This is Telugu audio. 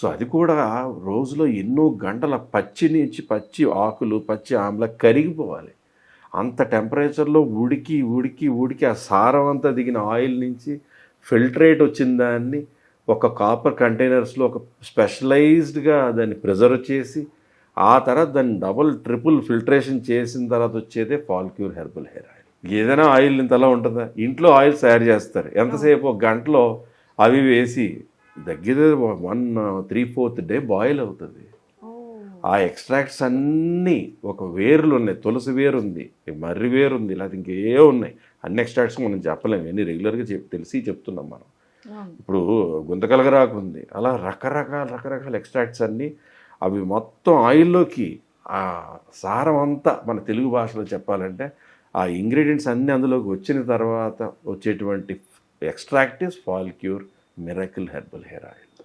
సో అది కూడా రోజులో ఎన్నో గంటల పచ్చి నుంచి పచ్చి ఆకులు, పచ్చి ఆమ్ల కరిగిపోవాలి. అంత టెంపరేచర్‌లో ఉడికి, ఉడికి, ఉడికి ఆ సారం అంతా దిగిన ఆయిల్ నుంచి ఫిల్ట్రేట్ వచ్చిన దాన్ని ఒక కాపర్ కంటైనర్స్‌లో ఒక స్పెషలైజ్డ్‌గా దాన్ని ప్రిజర్వ్ చేసి, ఆ తర్వాత దాన్ని డబుల్, ట్రిపుల్ ఫిల్ట్రేషన్ చేసిన తర్వాత వచ్చేదే ఫాల్క్యూర్ హెర్బల్ హెయిర్ ఆయిల్. ఏదైనా ఆయిల్ ఇంతలా ఉంటుందా? ఇంట్లో ఆయిల్స్ తయారు చేస్తారు. ఎంతసేపు ఒక గంటలో అవి వేసి దగ్గర 3/4 డే బాయిల్ అవుతుంది. ఆ ఎక్స్ట్రాక్ట్స్ అన్నీ ఒక వేర్లు ఉన్నాయి. తులసి వేరు ఉంది, మర్రి వేరు ఉంది, లేకపోతే ఇంకే ఉన్నాయి. అన్ని ఎక్స్ట్రాక్ట్స్ మనం చెప్పలేము, ఎన్ని రెగ్యులర్గా తెలిసి చెప్తున్నాం మనం. ఇప్పుడు గుంతకలగరాకు ఉంది, అలా రకరకాల ఎక్స్ట్రాక్ట్స్ అన్నీ అవి మొత్తం ఆయిల్లోకి ఆ సారం అంతా మన తెలుగు భాషలో చెప్పాలంటే ఆ ఇంగ్రీడియంట్స్ అన్నీ అందులోకి వచ్చిన తర్వాత వచ్చేటువంటి ఎక్స్ట్రాక్ట్ ఇస్ ఫాల్క్యూర్ మిరకిల్ హెర్బల్ హెయిర్ ఆయిల్.